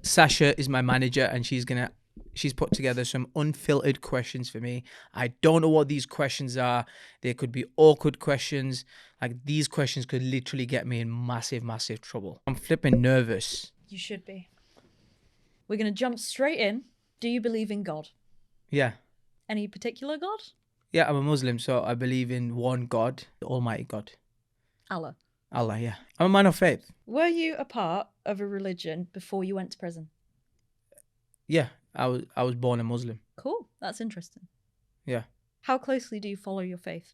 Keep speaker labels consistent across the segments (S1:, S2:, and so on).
S1: Sasha is my manager, and she's put together some unfiltered questions for me. I don't know what these questions are. They could be awkward questions. Like, these questions could literally get me in massive, massive trouble. I'm flipping nervous.
S2: You should be. We're going to jump straight in. Do you believe in God?
S1: Yeah.
S2: Any particular God?
S1: Yeah, I'm a Muslim, so I believe in one God, the Almighty God.
S2: Allah.
S1: Allah, yeah. I'm a man of faith.
S2: Were you a part of a religion before you went to prison?
S1: Yeah, I was born a Muslim.
S2: Cool. That's interesting.
S1: Yeah.
S2: How closely do you follow your faith?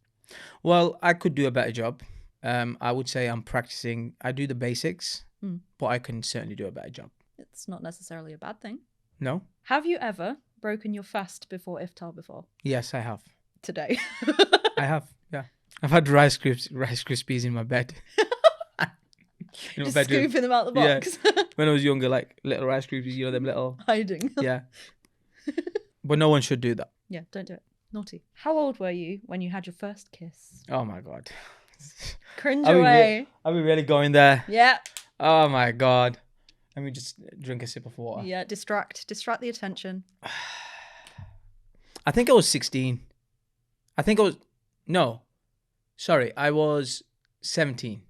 S1: Well, I could do a better job. I would say I'm practicing. I do the basics, but I can certainly do a better job.
S2: It's not necessarily a bad thing.
S1: No?
S2: Have you ever broken your fast before iftar before?
S1: Yes, I have.
S2: Today.
S1: I have, yeah. I've had Rice Krispies in my bed. In my
S2: Just
S1: bedroom.
S2: scooping them out the box.
S1: Yeah. When I was younger, like little Rice Krispies, you know, them little...
S2: Hiding.
S1: Yeah. But no one should do that.
S2: Yeah, don't do it. Naughty. How old were you when you had your first kiss?
S1: Oh my God.
S2: Cringe away.
S1: Are we really going there?
S2: Yeah.
S1: Oh my God. Let me just drink a sip of water.
S2: Yeah, distract the attention.
S1: I think I was 16. No. Sorry, I was 17.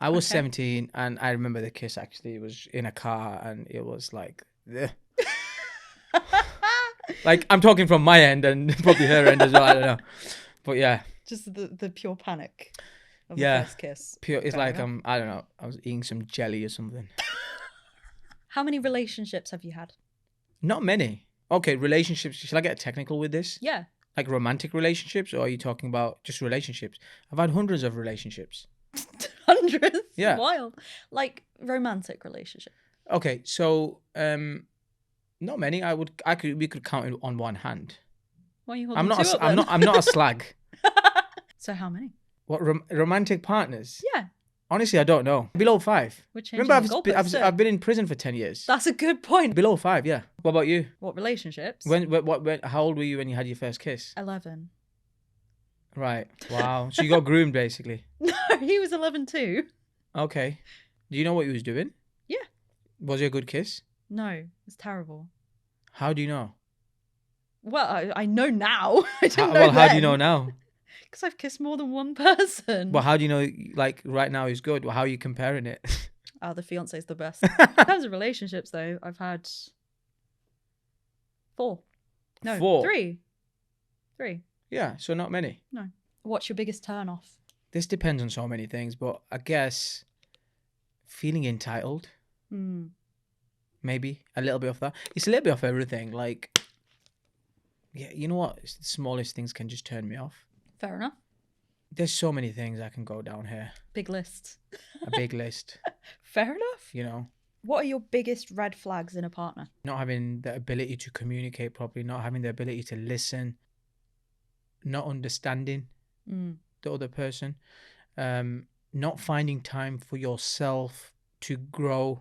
S1: I was 17, and I remember the kiss, actually. It was in a car, and it was like... Like, I'm talking from my end and probably her end as well. I don't know. But yeah.
S2: Just the pure panic of
S1: Yeah.
S2: the first kiss.
S1: Pure. It's
S2: Fair
S1: like,
S2: enough.
S1: I don't know. I was eating some jelly or something.
S2: How many relationships have you had?
S1: Not many. Okay, relationships. Should I get technical with this?
S2: Yeah.
S1: Like romantic relationships, or are you talking about just relationships? I've had hundreds of relationships.
S2: Hundreds?
S1: Yeah.
S2: Wild. Like romantic relationship.
S1: Okay, so not many. We could count it on one hand.
S2: Why are you holding two up then?
S1: I'm not a slag.
S2: So how many?
S1: What romantic partners?
S2: Yeah.
S1: Honestly, I don't know. Below 5.
S2: We're changing
S1: Remember,
S2: the goalposts,
S1: I've been in prison for 10 years.
S2: That's a good point.
S1: Below 5, yeah. What about you?
S2: What relationships?
S1: How old were you when you had your first kiss?
S2: 11.
S1: Right. Wow. So you got groomed, basically.
S2: No, he was 11 too.
S1: Okay. Do you know what he was doing?
S2: Yeah.
S1: Was it a good kiss?
S2: No, it's terrible.
S1: How do you know?
S2: Well, I know now. I didn't know
S1: Well, how do you
S2: then.
S1: know now?
S2: Because I've kissed more than one person.
S1: Well, how do you know, like, right now is good? Well, how are you comparing it?
S2: Oh, the fiance's the best. In terms of relationships, though, I've had 4. No,
S1: 4?
S2: 3. 3.
S1: Yeah, so not many.
S2: No. What's your biggest turn off?
S1: This depends on so many things, but I guess feeling entitled, maybe a little bit of that. It's a little bit of everything. Like, yeah, you know what? It's the smallest things can just turn me off.
S2: Fair enough.
S1: There's so many things I can go down here.
S2: Big list.
S1: A big list.
S2: Fair enough.
S1: You know,
S2: What are your biggest red flags in a partner?
S1: not having the ability to communicate properly, not having the ability to listen, not understanding the other person, not finding time for yourself to grow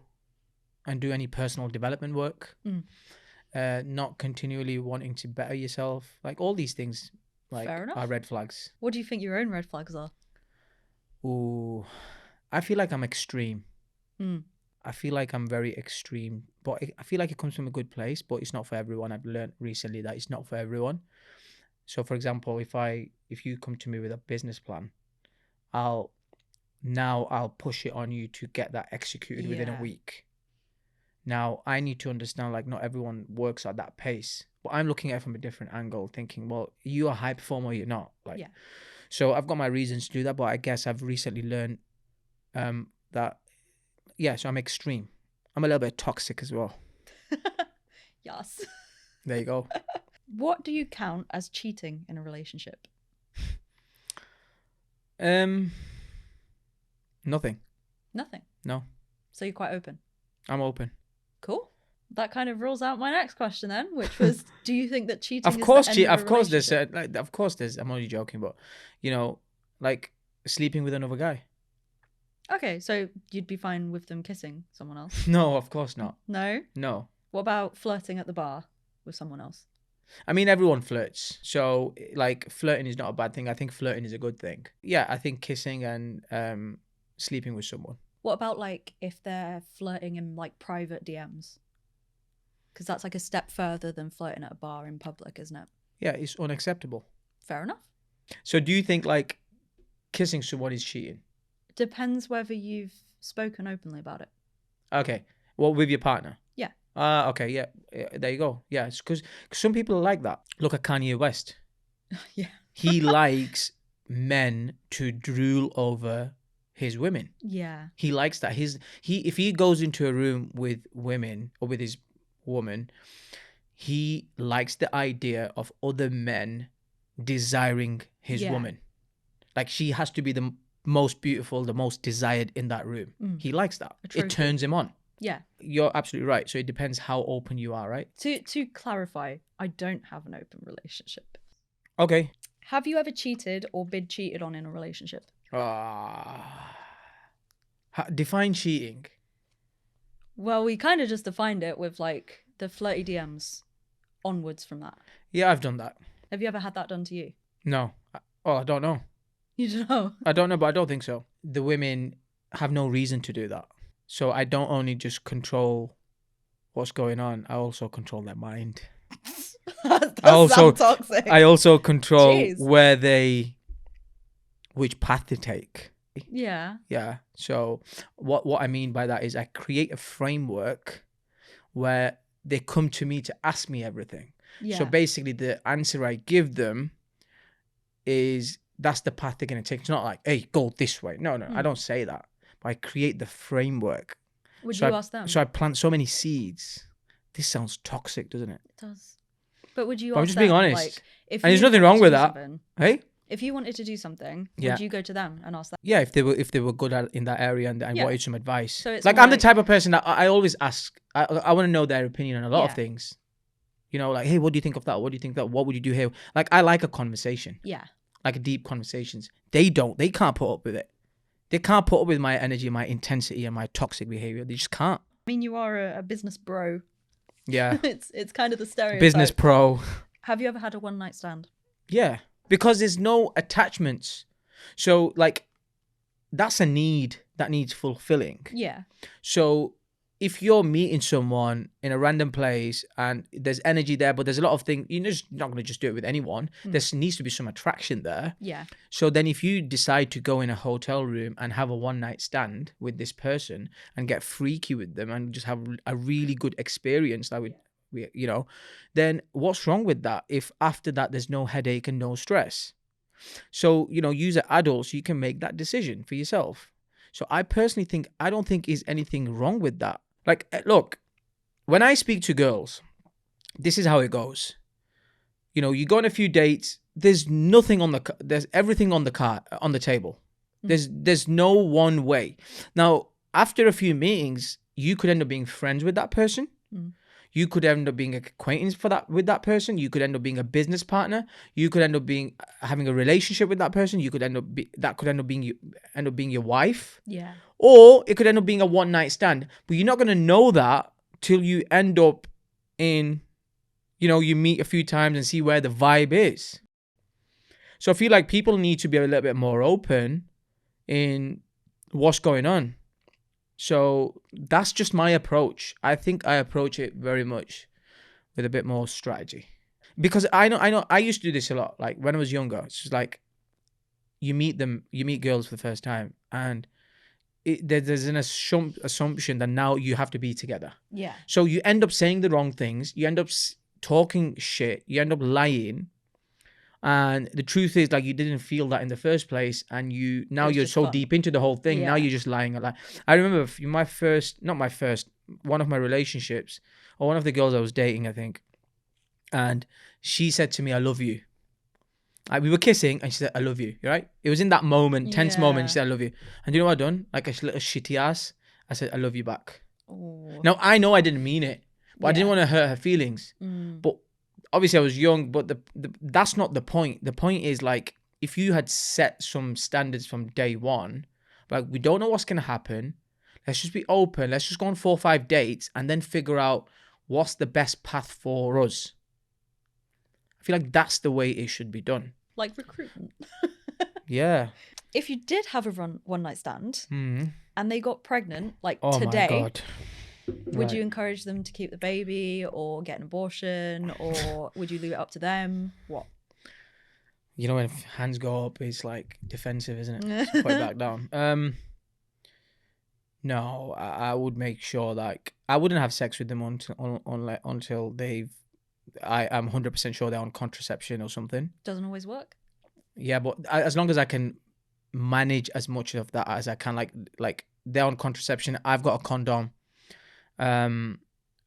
S1: and do any personal development work, not continually wanting to better yourself. Like, all these things, like,
S2: Fair enough.
S1: are red flags.
S2: What do you think your own red flags are?
S1: Ooh, I feel like I'm extreme. I feel like I'm very extreme, but I feel like it comes from a good place, but it's not for everyone. I've learned recently that it's not for everyone. So, for example, if you come to me with a business plan, I'll push it on you to get that executed within a week. Now, I need to understand, like, not everyone works at that pace, but I'm looking at it from a different angle, thinking, well, you're a high performer, you're not. Like,
S2: Yeah.
S1: So I've got my reasons to do that, but I guess I've recently learned that, yeah, so I'm extreme. I'm a little bit toxic as well.
S2: Yes.
S1: There you go.
S2: What do you count as cheating in a relationship?
S1: Nothing.
S2: Nothing.
S1: No,
S2: So you're quite open.
S1: I'm open.
S2: Cool. That kind of rules out my next question then, which was, do you think that cheating
S1: Of
S2: is
S1: course,
S2: the end of a
S1: of course, there's,
S2: relationship?
S1: of course, there's. I'm only joking, but you know, like sleeping with another guy.
S2: Okay, so you'd be fine with them kissing someone else?
S1: No, of course not.
S2: No?
S1: No.
S2: What about flirting at the bar with someone else?
S1: I mean, everyone flirts. So, like, flirting is not a bad thing. I think flirting is a good thing. Yeah, I think kissing and sleeping with someone.
S2: What about like if they're flirting in like private DMs? Because that's like a step further than flirting at a bar in public, isn't it?
S1: Yeah, it's unacceptable.
S2: Fair enough.
S1: So do you think like kissing someone is cheating?
S2: Depends whether you've spoken openly about it.
S1: Okay. Well, with your partner?
S2: Yeah.
S1: Okay, yeah. There you go. Yeah, it's because some people are like that. Look at Kanye West.
S2: Yeah.
S1: He likes men to drool over his women.
S2: Yeah.
S1: He likes that. If he goes into a room with women or with his woman, he likes the idea of other men desiring his woman. Like she has to be the most beautiful, the most desired in that room. He likes that. It turns him on.
S2: Yeah.
S1: You're absolutely right. So it depends how open you are, right?
S2: To clarify, I don't have an open relationship.
S1: Okay.
S2: Have you ever cheated or been cheated on in a relationship?
S1: Define cheating.
S2: Well, we kind of just defined it with like the flirty DMs onwards from that.
S1: Yeah, I've done that.
S2: Have you ever had that done to you?
S1: No. I don't know.
S2: You don't know?
S1: I don't know, but I don't think so. The women have no reason to do that. So I don't only just control what's going on, I also control their mind.
S2: That sounds toxic.
S1: I also control
S2: Jeez.
S1: which path to take.
S2: Yeah.
S1: Yeah. So what I mean by that is I create a framework where they come to me to ask me everything.
S2: Yeah.
S1: So basically the answer I give them is that's the path they're going to take. It's not like, hey, go this way. No, I don't say that. But I create the framework.
S2: Would you ask them?
S1: So I plant so many seeds. This sounds toxic, doesn't it?
S2: It does. But would you
S1: But
S2: ask
S1: I'm just
S2: them,
S1: being honest.
S2: like, if
S1: and there's
S2: you
S1: nothing
S2: wanted
S1: wrong
S2: to
S1: with
S2: do
S1: that.
S2: something-
S1: Hey?
S2: If you wanted to do something,
S1: Yeah.
S2: would you go to them and ask them?
S1: Yeah, if they were good at in that area and I
S2: Yeah.
S1: wanted some advice.
S2: So it's
S1: like
S2: more
S1: I'm the
S2: like-
S1: type of person that I always ask. I want to know their opinion on a lot of
S2: Yeah.
S1: things. You know, like, hey, what do you think of that? What do you think of that? What would you do here? Like, I like a conversation.
S2: Yeah.
S1: Like deep conversations. They don't. They can't put up with it. They can't put up with my energy, my intensity, and my toxic behavior. They just can't.
S2: I mean, you are a business bro.
S1: Yeah.
S2: It's kind of the stereotype.
S1: Business pro.
S2: Have you ever had a one night stand?
S1: Yeah. Because there's no attachments. So, like, that's a need that needs fulfilling.
S2: Yeah.
S1: So if you're meeting someone in a random place and there's energy there, but there's a lot of things, you're just not going to just do it with anyone. There needs to be some attraction there.
S2: Yeah.
S1: So then if you decide to go in a hotel room and have a one night stand with this person and get freaky with them and just have a really good experience, like you know, then what's wrong with that if after that there's no headache and no stress? So, you know, you as adults, you can make that decision for yourself. So I personally think, I don't think is anything wrong with that. Like, look, when I speak to girls, this is how it goes. You know, you go on a few dates, there's nothing there's everything on the table. There's no one way. Now, after a few meetings, you could end up being friends with that person. You could end up being an acquaintance with that person. You could end up being a business partner. You could end up having a relationship with that person. You could end up being your wife.
S2: Yeah.
S1: Or it could end up being a one night stand. But you're not gonna know that till you end up in, you know, you meet a few times and see where the vibe is. So I feel like people need to be a little bit more open in what's going on. So that's just my approach. I think I approach it very much with a bit more strategy. Because I know I used to do this a lot. Like when I was younger, it's just like you meet girls for the first time and there's an assumption that now you have to be together.
S2: Yeah.
S1: So you end up saying the wrong things. You end up talking shit. You end up lying. And the truth is, like, you didn't feel that in the first place, and you're so deep into the whole thing.
S2: Yeah.
S1: Now you're just lying a lot. I remember one of my relationships, or one of the girls I was dating, I think, and she said to me, "I love you." We were kissing, and she said, "I love you." Right? It was in that moment, tense moment. She said, "I love you," and you know what I done? Like a little shitty ass, I said, "I love you" back.
S2: Ooh.
S1: Now I know I didn't mean it, but I didn't want to hurt her feelings. But obviously I was young, but that's not the point. The point is, like, if you had set some standards from day one, like, we don't know what's going to happen. Let's just be open. Let's just go on 4 or 5 dates and then figure out what's the best path for us. I feel like that's the way it should be done.
S2: Like recruitment.
S1: Yeah.
S2: If you did have a one night stand, and they got pregnant like
S1: Oh my
S2: today,
S1: God.
S2: would you
S1: Right.
S2: encourage them to keep the baby or get an abortion, or would you leave it up to them? What?
S1: You know, when hands go up, it's like defensive, isn't it? So put it back down. No, I would make sure like I wouldn't have sex with them until they've. I'm 100% sure they're on contraception or something.
S2: Doesn't always work.
S1: Yeah, but as long as I can manage as much of that as I can, like they're on contraception, I've got a condom, um,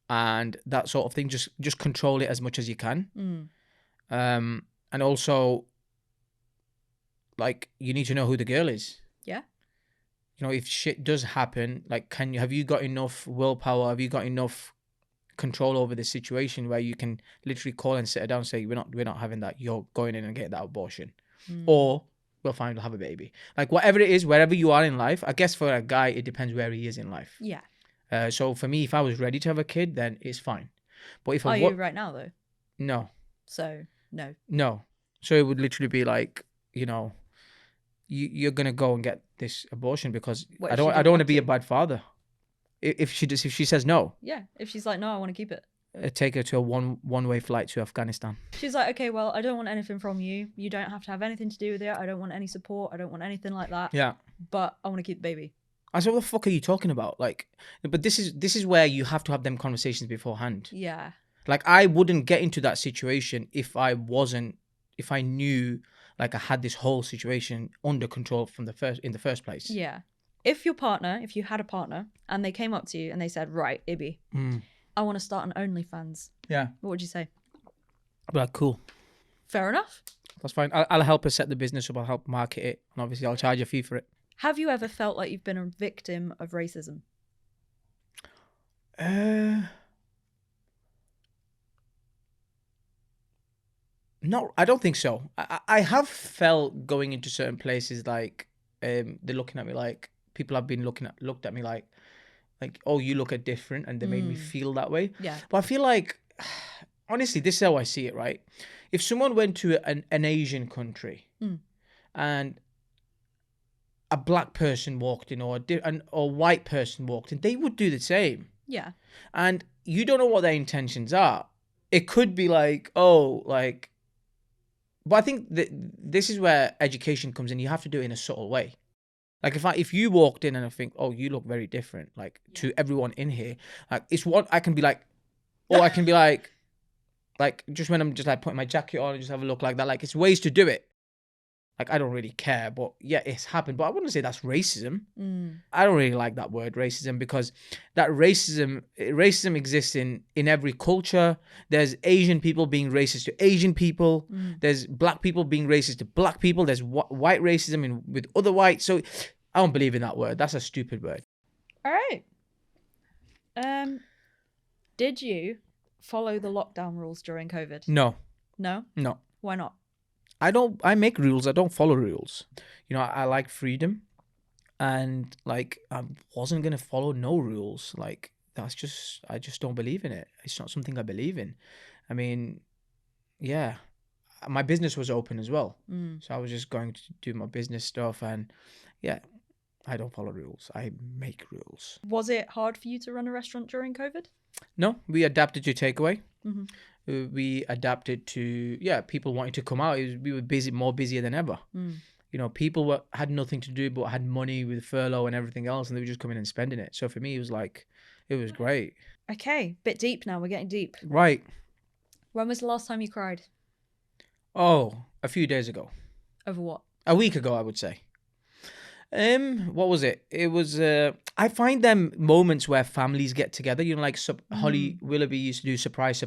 S1: and that sort of thing. Just control it as much as you can. And also, like, you need to know who the girl is.
S2: Yeah.
S1: You know, if shit does happen, like, have you got enough willpower? Have you got enough control over the situation where you can literally call and sit her down and say, we're not having that. You're going in and getting that abortion, or we'll have a baby. Like, whatever it is, wherever you are in life. I guess for a guy, it depends where he is in life.
S2: Yeah.
S1: So for me, if I was ready to have a kid, then it's fine. But if
S2: Are you right now though?
S1: No.
S2: So no.
S1: No. So it would literally be like, you know, you're gonna go and get this abortion because
S2: What
S1: I
S2: if she
S1: don't
S2: didn't
S1: want to
S2: want
S1: be a
S2: to?
S1: bad father. If she says no,
S2: Yeah. If she's like, no, I want to keep it.
S1: take her to a one-way flight to Afghanistan.
S2: She's like, okay, well, I don't want anything from you. You don't have to have anything to do with it. I don't want any support. I don't want anything like that.
S1: Yeah.
S2: But I want to keep the baby.
S1: I said, what the fuck are you talking about? Like, but this is where you have to have them conversations beforehand.
S2: Yeah.
S1: Like, I wouldn't get into that situation if I knew like I had this whole situation under control in the first place.
S2: Yeah. If you had a partner and they came up to you and they said, right, Ibby, I want to start an OnlyFans.
S1: Yeah.
S2: What would you say?
S1: I'd be like, cool.
S2: Fair enough.
S1: That's fine. I'll help her set the business up. I'll help market it. And obviously I'll charge a fee for it.
S2: Have you ever felt like you've been a victim of racism?
S1: No, I don't think so. I have felt going into certain places like they're looking at me like people have been looked at me like oh, you look different, and they made me feel that way.
S2: Yeah.
S1: But I feel like honestly, this is how I see it, right? If someone went to an Asian country and a black person walked in or a white person walked in, they would do the same.
S2: Yeah.
S1: And you don't know what their intentions are. It could be like, oh, like, but I think that this is where education comes in. You have to do it in a subtle way. Like if you walked in and I think, oh, you look very different, like to everyone in here, like it's what I can be like, or I can be like just when I'm just like putting my jacket on and just have a look like that. Like it's ways to do it. Like I don't really care, but yeah, it's happened. But I wouldn't say that's racism. I don't really like that word racism because that racism exists in every culture. There's Asian people being racist to Asian people. There's black people being racist to black people. There's white racism with other whites. So I don't believe in that word. That's a stupid word.
S2: All right. Did you follow the lockdown rules during COVID?
S1: No.
S2: No?
S1: No.
S2: Why not?
S1: I make rules. I don't follow rules. You know, I like freedom, and like I wasn't going to follow no rules. Like I just don't believe in it. It's not something I believe in. I mean, yeah, my business was open as well. So I was just going to do my business stuff, and yeah, I don't follow rules. I make rules.
S2: Was it hard for you to run a restaurant during COVID?
S1: No, we adapted to takeaway. We adapted to people wanting to come out. We were more busier than ever. You know, people had nothing to do but had money with furlough and everything else, and they were just coming and spending it. So for me, it was great.
S2: Okay, bit deep now. We're getting deep.
S1: Right.
S2: When was the last time you cried?
S1: Oh, a few days ago.
S2: Over what?
S1: A week ago, I would say. What was it? It was I find them moments where families get together, you know, like Holly Willoughby used to do surprise.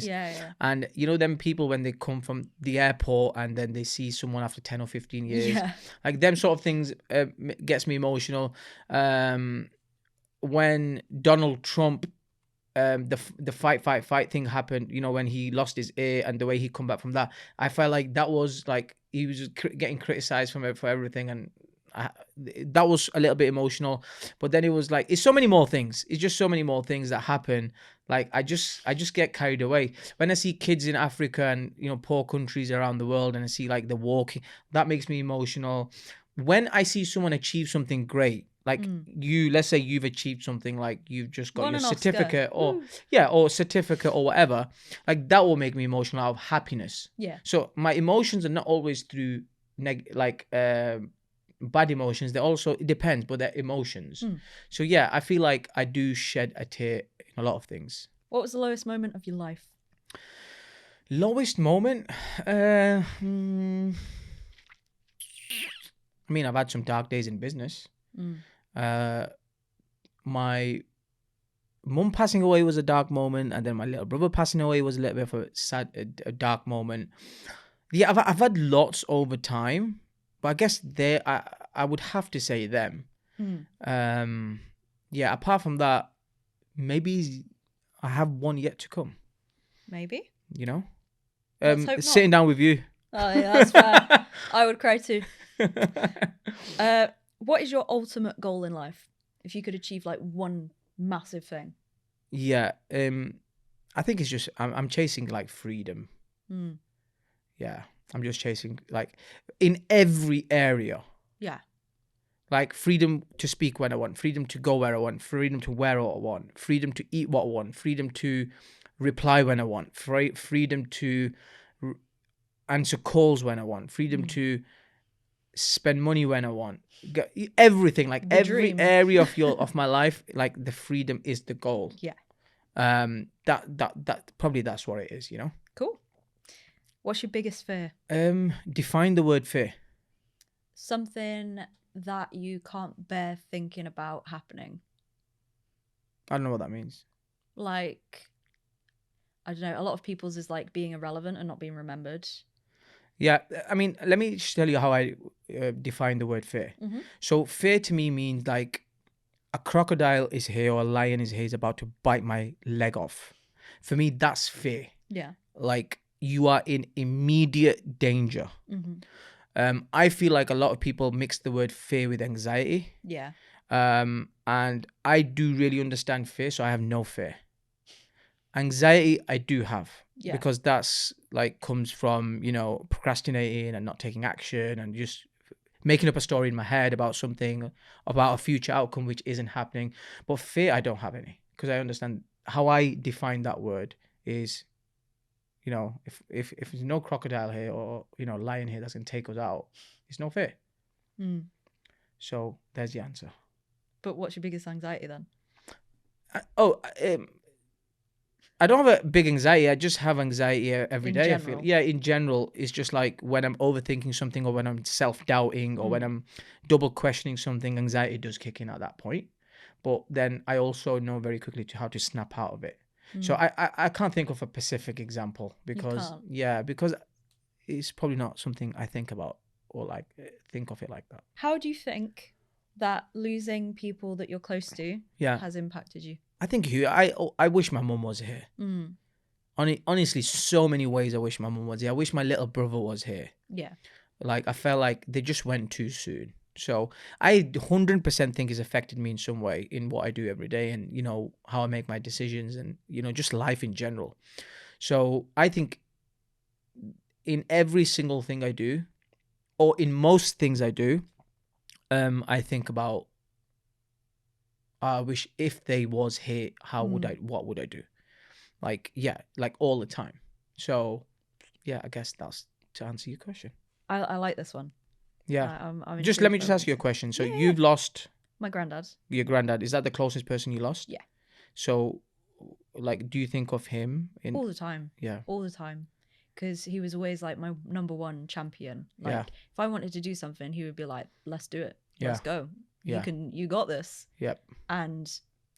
S2: Yeah.
S1: And you know them people when they come from the airport and then they see someone after 10 or 15 years.
S2: Yeah.
S1: Like them sort of things gets me emotional. When Donald Trump the fight thing happened, you know, when he lost his ear and the way he come back from that, I felt like that was like he was getting criticized for everything, and that was a little bit emotional. But then it was like it's so many more things. It's just so many more things that happen. Like I just get carried away when I see kids in Africa and, you know, poor countries around the world, and I see like the walking, that makes me emotional. When I see someone achieve something great, Like let's say you've achieved something, like you've just got
S2: Won
S1: your
S2: an Oscar.
S1: certificate or
S2: Woo.
S1: or certificate or whatever. Like that will make me emotional out of happiness.
S2: Yeah.
S1: So my emotions are not always through bad emotions. They also, it depends, but they're emotions. So yeah, I feel like I do shed a tear in a lot of things.
S2: What was the lowest moment of your life?
S1: Lowest moment? I mean, I've had some dark days in business. My mum passing away was a dark moment, and then my little brother passing away was a little bit of a sad, a dark moment. Yeah, I've had lots over time, but I guess I would have to say them. Yeah, apart from that, maybe I have one yet to come.
S2: Maybe.
S1: You know,
S2: Let's hope not.
S1: sitting down with you.
S2: Oh yeah, that's fair. I would cry too. What is your ultimate goal in life? If you could achieve like one massive thing.
S1: Yeah, I think it's just I'm chasing like freedom. Yeah, I'm just chasing like in every area.
S2: Yeah.
S1: Like freedom to speak when I want, freedom to go where I want, freedom to wear what I want, freedom to eat what I want, freedom to reply when I want, freedom to answer calls when I want, freedom to spend money when I want. Everything, like
S2: The
S1: every
S2: dream.
S1: area of my life, like the freedom is the goal.
S2: Yeah.
S1: That probably that's what it is, you know.
S2: Cool. What's your biggest fear?
S1: Define the word fear.
S2: Something that you can't bear thinking about happening.
S1: I don't know what that means.
S2: Like, I don't know, a lot of people's is like being irrelevant and not being remembered.
S1: Yeah, I mean, let me just tell you how I define the word fear. So fear to me means like a crocodile is here or a lion is here, is about to bite my leg off. For me, that's fear.
S2: Yeah.
S1: Like you are in immediate danger. I feel like a lot of people mix the word fear with anxiety.
S2: Yeah.
S1: And I do really understand fear, so I have no fear. Anxiety, I do have.
S2: Yeah.
S1: Because that's like comes from, you know, procrastinating and not taking action and just making up a story in my head about something, about a future outcome which isn't happening. But fear, I don't have any, because I understand how I define that word is, you know, if there's no crocodile here or, you know, lion here that's gonna take us out, it's no fear. So there's the answer.
S2: But what's your biggest anxiety then?
S1: I don't have a big anxiety. I just have anxiety every day.
S2: General.
S1: I feel. Yeah, in general, it's just like when I'm overthinking something or when I'm self-doubting or when I'm double questioning something, anxiety does kick in at that point. But then I also know very quickly how to snap out of it. So I can't think of a specific example because because it's probably not something I think about or like think of it like that.
S2: How do you think that losing people that you're close to has impacted you?
S1: I think I wish my mum was here. Honestly, so many ways I wish my mum was here. I wish my little brother was here.
S2: Yeah.
S1: Like I felt like they just went too soon. So I 100% think it's affected me in some way in what I do every day and, you know, how I make my decisions and, you know, just life in general. So I think in every single thing I do, or in most things I do, I think about, I wish if they was here, what would I do? Like, yeah, like all the time. So yeah, I guess that's to answer your question.
S2: I like this one.
S1: Yeah.
S2: I'm
S1: just let me just ask you a question. So you've lost
S2: my granddad.
S1: Your granddad. Is that the closest person you lost?
S2: Yeah.
S1: So like, do you think of him
S2: all the time?
S1: Yeah.
S2: All the time. Because he was always like my number one champion. Like if I wanted to do something, he would be like, let's do it. Let's go. You got this.
S1: Yep.
S2: And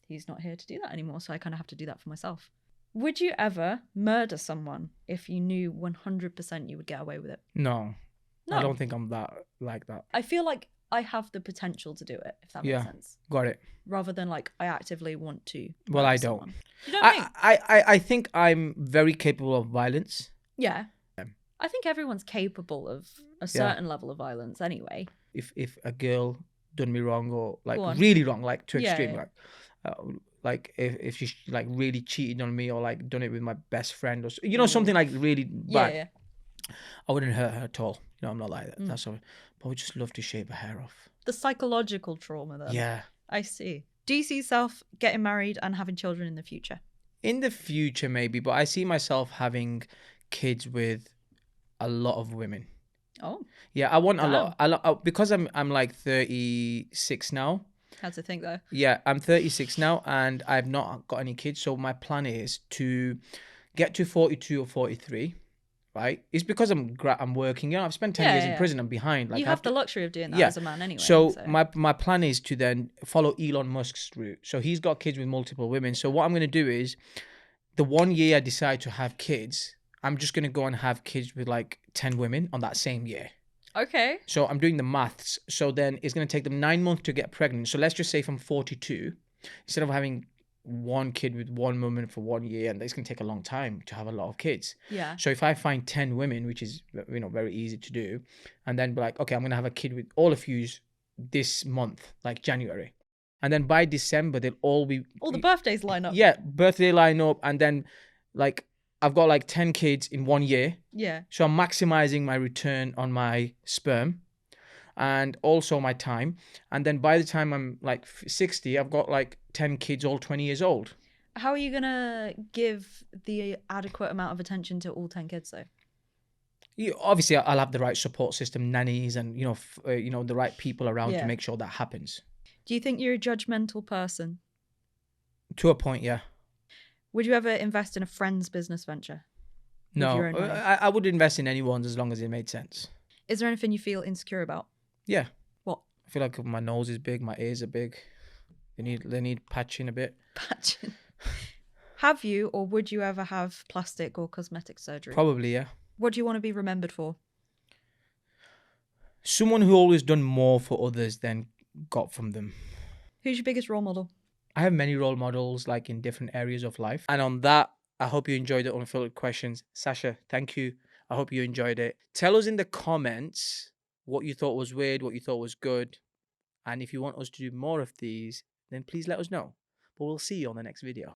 S2: he's not here to do that anymore. So I kind of have to do that for myself. Would you ever murder someone if you knew 100% you would get away with it?
S1: No. I don't think I'm like that.
S2: I feel like I have the potential to do it, if that makes sense.
S1: Got it.
S2: Rather than like I actively want to.
S1: Well, I
S2: don't.
S1: don't.
S2: You know what I mean?
S1: I think I'm very capable of violence.
S2: Yeah. I think everyone's capable of a certain level of violence anyway.
S1: If a girl done me wrong or like really wrong, like to extreme, like if she's like really cheated on me or like done it with my best friend or you know something like really bad, I wouldn't hurt her at all. You know, I'm not like that. That's all. But I would just love to shave her hair off.
S2: The psychological trauma then.
S1: Yeah,
S2: I see. Do you see yourself getting married and having children in the future?
S1: In the future, maybe, but I see myself having kids with a lot of women.
S2: Oh.
S1: Yeah, I want a lot. Because I'm like 36 now.
S2: How's it think though?
S1: Yeah, I'm 36 now and I've not got any kids. So my plan is to get to 42 or 43. Right? It's because I'm working. You know, I've spent 10 years in prison. I'm behind. Like,
S2: you have the luxury of doing that as a man anyway.
S1: So my plan is to then follow Elon Musk's route. So he's got kids with multiple women. So what I'm going to do is, the 1 year I decide to have kids, I'm just going to go and have kids with like 10 women on that same year.
S2: Okay.
S1: So I'm doing the maths. So then it's going to take them 9 months to get pregnant. So let's just say from 42, instead of having one kid with one woman for 1 year, and it's going to take a long time to have a lot of kids.
S2: Yeah.
S1: So if I find 10 women, which is, you know, very easy to do, and then be like, okay, I'm going to have a kid with all of you this month, like January. And then by December, they'll all be...
S2: all the birthdays line up.
S1: Yeah, birthday line up. And then like, I've got like 10 kids in 1 year.
S2: Yeah.
S1: So I'm maximizing my return on my sperm and also my time. And then by the time I'm like 60, I've got like 10 kids, all 20 years old.
S2: How are you going to give the adequate amount of attention to all 10 kids though?
S1: Obviously, I'll have the right support system, nannies, and, you know, the right people around to make sure that happens.
S2: Do you think you're a judgmental person?
S1: To a point, yeah.
S2: Would you ever invest in a friend's business venture?
S1: No, I would invest in anyone's as long as it made sense.
S2: Is there anything you feel insecure about?
S1: Yeah.
S2: What?
S1: I feel like my nose is big, my ears are big. They need patching a bit.
S2: Patching. Have you or would you ever have plastic or cosmetic surgery?
S1: Probably, yeah.
S2: What do you want to be remembered for?
S1: Someone who always done more for others than got from them.
S2: Who's your biggest role model?
S1: I have many role models, like in different areas of life. And on that, I hope you enjoyed the Unfiltered Questions. Sasha, thank you. I hope you enjoyed it. Tell us in the comments what you thought was weird, what you thought was good. And if you want us to do more of these, then please let us know. But we'll see you on the next video.